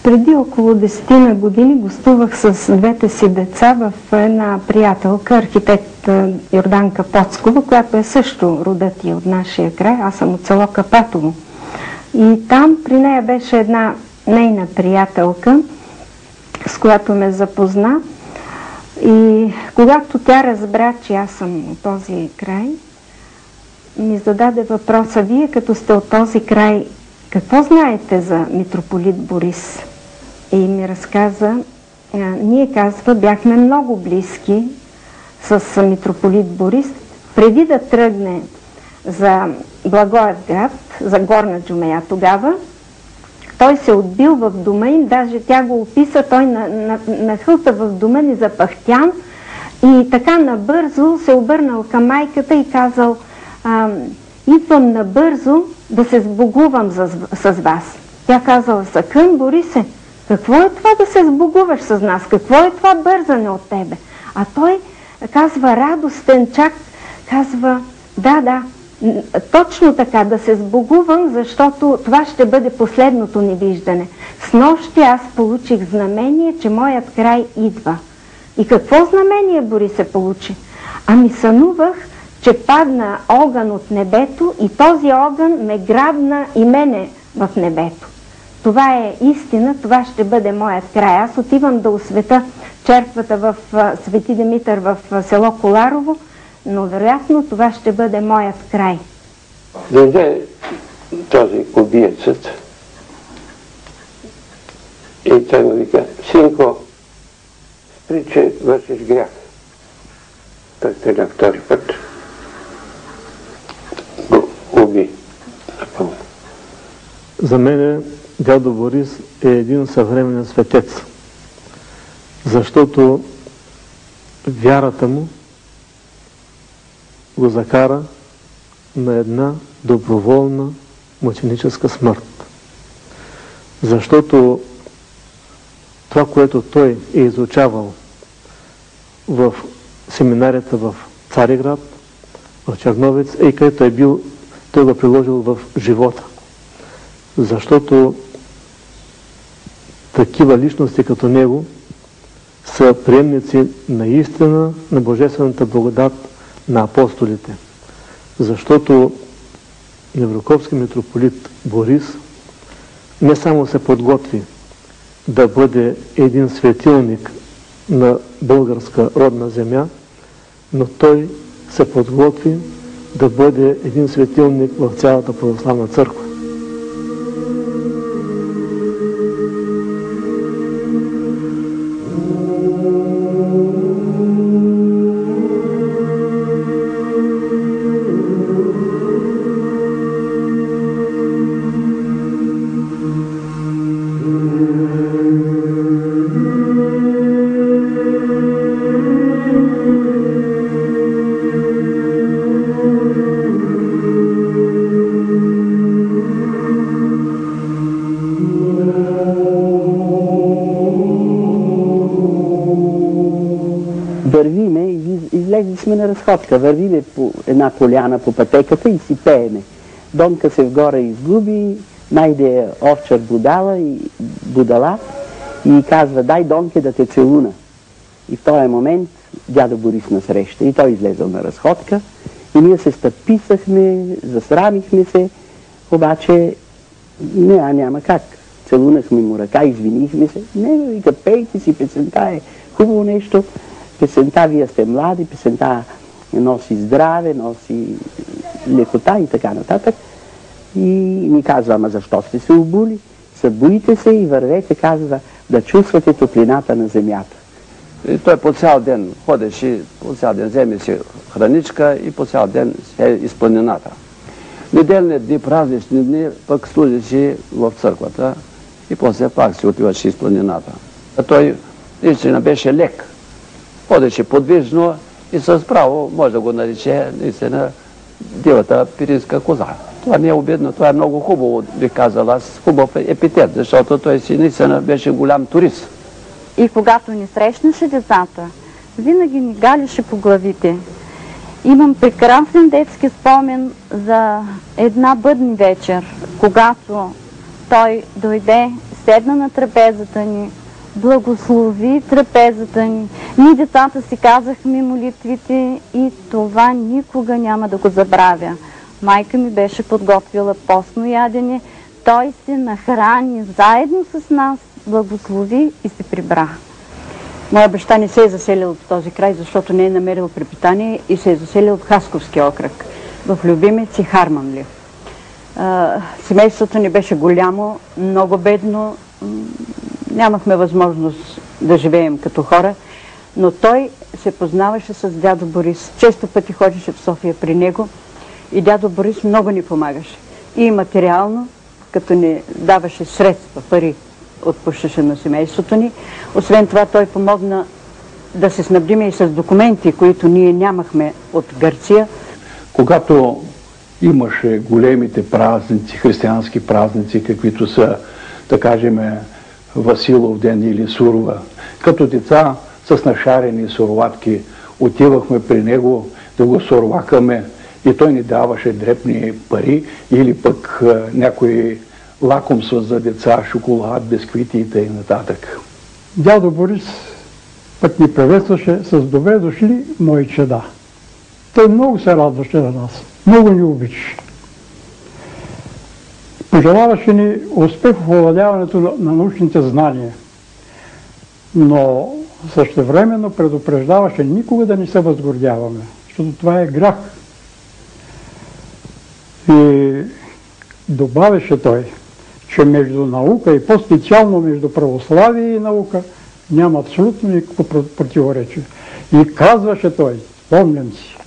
Преди около 10 години гостувах с двете си деца в една приятелка, архитект Йорданка Поцкова, която е също родът и от нашия край. Аз съм от село Капатово. И там при нея беше една нейна приятелка, с която ме запозна. И когато тя разбра, че аз съм от този край, ми зададе въпроса: вие като сте от този край, какво знаете за митрополит Борис? И ми разказа, ние, казва, бяхме много близки с митрополит Борис. Преди да тръгне за Благоевград, за Горна Джумея тогава, той се отбил в дома им, даже тя го описа, той нахълта в дома ни запахтян и така набързо се обърнал към майката и казал: идвам набързо да се сбогувам с вас. Тя казала: съкън, Борисе, какво е това да се сбогуваш с нас? Какво е това бързане от тебе? А той казва радостен чак, казва: да, точно така, да се сбогувам, защото това ще бъде последното ни виждане. Снощи аз получих знамение, че моят край идва. И какво знамение, Борисе, получи? Ами сънувах, че падна огън от небето и този огън ме грабна и мене в небето. Това е истина, това ще бъде моят край. Аз отивам да осветя черквата в Свети Димитър в село Коларово, но вероятно това ще бъде моят край. Дойде този убиецът и той му вика: синко, спри, че вършиш грях. Той стреля втори път, го уби напълно. За мен дядо Борис е един съвременен светец, защото вярата му го закара на една доброволна мъченическа смърт. Защото това, което той е изучавал в семинарията в Цариград, в Черновец, и където е бил, той го приложил в живота. Защото такива личности като него са приемници на истина, на божествената благодат на апостолите. Защото Неврокопски митрополит Борис не само се подготви да бъде един светилник на българска родна земя, но той се подготви да бъде един светилник в цялата православна църква. Излезли на разходка, вървиме по една поляна по пътеката и си пееме. Донка се вгоре изгуби, найде овчар будала и казва: дай, Донке, да те целуна. И в този момент дядо Борис насреща и той излезъл на разходка и ние се стъписахме, засрамихме се, обаче няма как. Целунахме му ръка, извинихме се. Не, вика, пейте си, песента е хубаво нещо. Песента, вие сте млади, песента носи здраве, носи лекота и така нататък. И ми казва: ама защо сте се обули? Събуйте се и вървете, казва, да чувствате топлината на земята. И той по цял ден ходеше, по цял ден вземе си храничка и по цял ден е из планината. Неделни дни, празнични дни, пък служеше в църквата и после пак си отиваше из планината. А той наистина беше лек. Ходеше подвижно и с право може да го нарече наистина дивата пиринска коза. Това не е обидно, това е много хубаво, бих казал аз, хубав епитет, защото той си наистина беше голям турист. И когато ни срещнаше децата, винаги ни галеше по главите. Имам прекрасен детски спомен за една бъдни вечер, когато той дойде седна на трапезата ни, благослови трапезата ни. Ние децата си казахме молитвите и това никога няма да го забравя. Майка ми беше подготвила постно ядене, той се нахрани заедно с нас, благослови и се прибра. Моя баща не се е заселил в този край, защото не е намерил препитание и се е заселил в Хасковския окръг, в Любимец и Харманли. Семейството ни беше голямо, много бедно, нямахме възможност да живеем като хора, но той се познаваше с дядо Борис. Често пъти ходеше в София при него и дядо Борис много ни помагаше. И материално, като ни даваше средства, пари, отпущаше на семейството ни. Освен това той помогна да се снабдиме и с документи, които ние нямахме от Гърция. Когато имаше големите празници, християнски празници, каквито са, да кажем, Василов ден или Сурова, като деца с нашарени суроватки отивахме при него да го сурвакаме и той ни даваше дребни пари или пък някои лакомства за деца, шоколад, бисквити и т.н. Дядо Борис пък ни приветстваше с добре дошли мои чеда. Той много се радваше на нас, много ни обичаше. Пожелаваше ни успех в овладяването на научните знания, но същевременно предупреждаваше никога да не се възгордяваме, защото това е грях. И добавяше той, че между наука и по-специално между православие и наука няма абсолютно никакво противоречие. И казваше той, спомням си,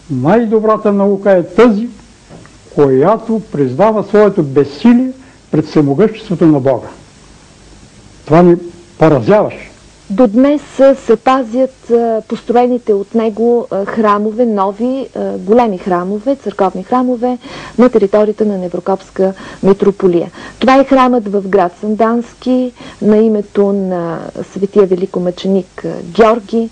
най-добрата наука е тази, която признава своето безсилие пред всемогъществото на Бога. Това ни поразяваше. До днес се пазят построените от него храмове, нови, големи храмове, църковни храмове на територията на Неврокопска митрополия. Това е храмът в град Сандански на името на светия великомъченик Георги,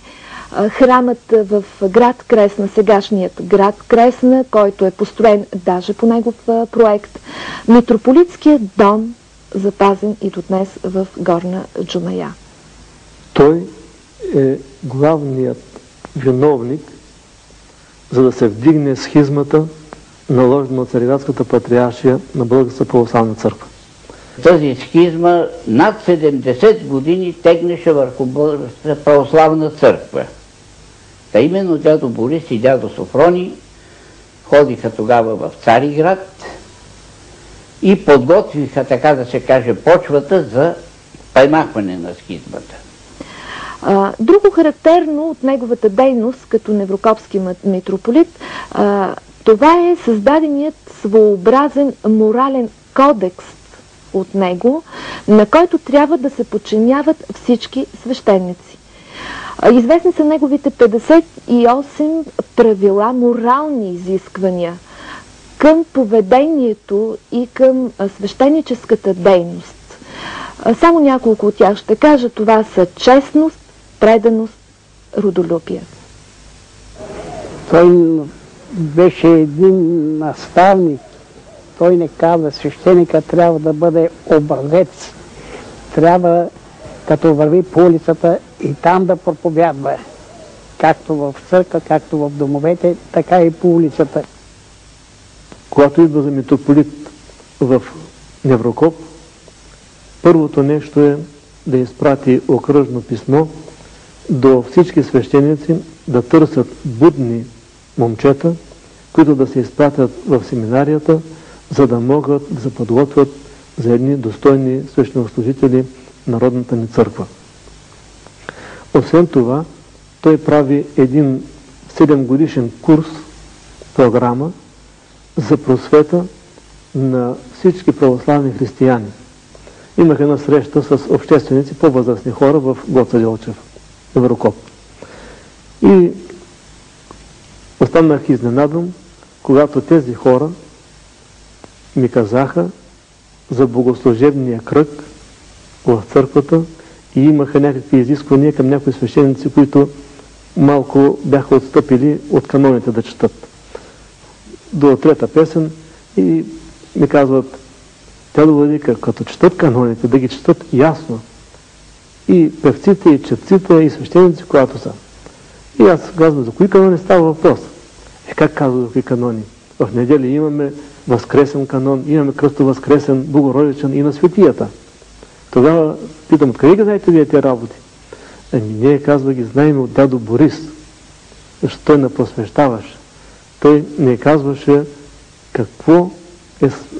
храмът в град Кресна, сегашният град Кресна, който е построен даже по негов проект, митрополитският дом, запазен и до днес в Горна Джумая. Той е главният виновник, за да се вдигне схизмата, наложена от Цариградската патриаршия на Българската православна църква. Тази схизма над 70 години тегнеше върху Българската православна църква. Та именно дядо Борис и дядо Софрони ходиха тогава в Цариград и подготвиха, така да се каже, почвата за премахване на схизмата. Друго характерно от неговата дейност като неврокопски митрополит, това е създаденият своеобразен морален кодекс от него, на който трябва да се подчиняват всички свещеници. Известни са неговите 58 правила, морални изисквания към поведението и към свещеническата дейност. Само няколко от тях ще кажа. Това са честност, преданост, родолюбие. Той беше един наставник. Той не каза, свещеника трябва да бъде образец. Трябва, като върви по улицата, и там да проповядва. Както в църква, както в домовете, така и по улицата. Когато идва за митрополит в Неврокоп, първото нещо е да изпрати окръжно писмо до всички свещеници да търсят будни момчета, които да се изпратят в семинарията, за да могат да се подготвят за едни достойни свещенослужители в Народната ни църква. Освен това, той прави един 7-годишен курс, програма за просвета на всички православни християни. Имах една среща с общественици, по-възрастни хора в Гоца Делчев, Неврокоп. И останах изненадан, когато тези хора ми казаха за богослужебния кръг в църквата и имаха някакви изисквания към някои свещеници, които малко бяха отстъпили от каноните да четат. До трета песен и ми казват: Дядо Владика, като четат каноните, да ги четат ясно. И певците, и четците, и свещеници, когато са. И аз казвам, за кои канони става въпрос? Как казва за кои канони? В неделя имаме възкресен канон, имаме кръстовъзкресен, богородичен и на светията. Тогава питам, откъде ги знаете вие тези работи? Ние, казва, ги знаем от дядо Борис, защото той не просвещаваше. Той не казваше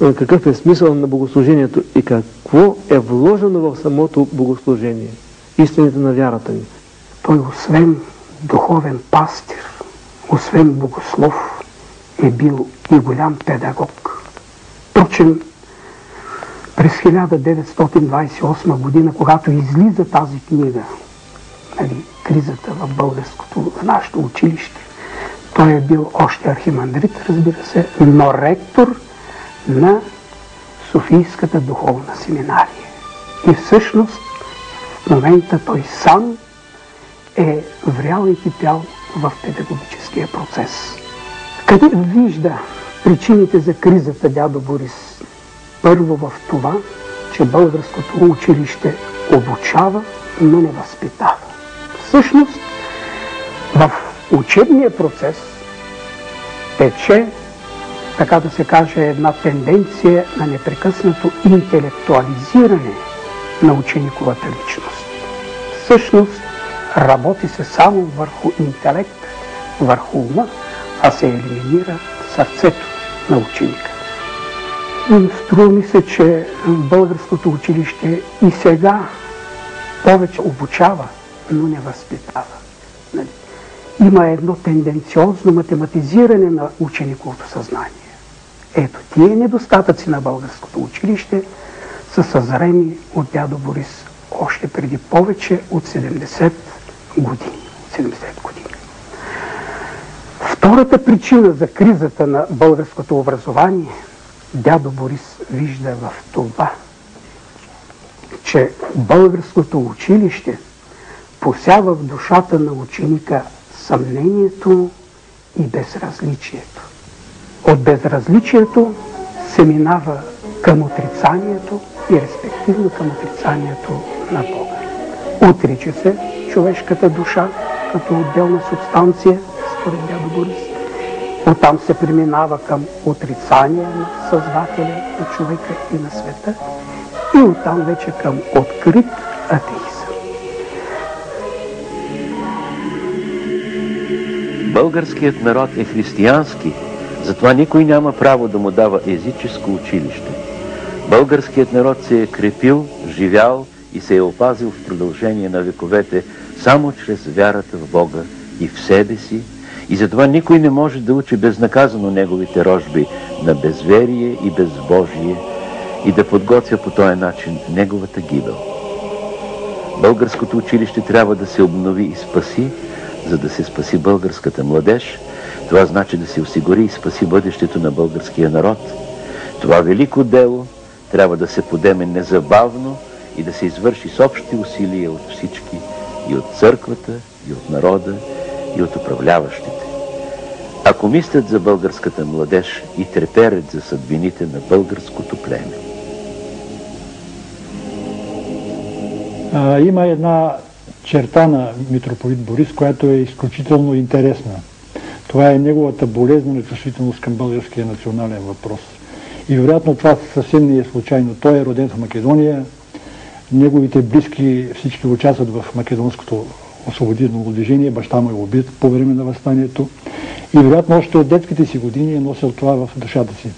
какъв е смисъл на богослужението и какво е вложено в самото богослужение. Истините на вярата ни. Той, освен духовен пастир, освен богослов, е бил и голям педагог. Впрочем, през 1928 година, когато излиза тази книга, кризата в нашето училище, той е бил още архимандрит, разбира се, но ректор на Софийската духовна семинария. И всъщност в момента той сам е врял и кипял в педагогическия процес. Къде вижда причините за кризата дядо Борис? Първо в това, че българското училище обучава, но не възпитава. Всъщност в учебния процес тече, така да се каже, една тенденция на непрекъснато интелектуализиране на учениковата личност. Всъщност работи се само върху интелект, върху ума, а се елиминира сърцето на ученика. Струва ми се, че българското училище и сега повече обучава, но не възпитава. Има едно тенденциозно математизиране на учениковото съзнание. Ето, тия недостатъци на българското училище са съзрени от дядо Борис още преди повече от 70 години. Втората причина за кризата на българското образование дядо Борис вижда в това, че българското училище посява в душата на ученика съмнението и безразличието. От безразличието се минава към отрицанието и респективно към отрицанието на Бога. Отрича се човешката душа като отделна субстанция, според дядо Борис. Оттам се преминава към отрицание на Създателя, на човека и на света, и оттам вече към открит атеизъм. Българският народ е християнски, затова никой няма право да му дава езическо училище. Българският народ се е крепил, живял и се е опазил в продължение на вековете само чрез вярата в Бога и в себе си, и затова никой не може да учи безнаказано неговите рожби на безверие и безбожие и да подготвя по този начин неговата гибел. Българското училище трябва да се обнови и спаси, за да се спаси българската младеж. Това значи да се осигури и спаси бъдещето на българския народ. Това велико дело трябва да се подеме незабавно и да се извърши с общи усилия от всички, и от църквата, и от народа, и от управляващите. Ако мислят за българската младеж и треперят за съдбините на българското племе. Има една черта на митрополит Борис, която е изключително интересна. Това е неговата болезнена чувствителност към българския национален въпрос. И вероятно това съвсем не е случайно. Той е роден в Македония, неговите близки всички участват в македонското освободително движение, баща му е убит по време на въстанието и вероятно още от детските си години е носил това в душата си.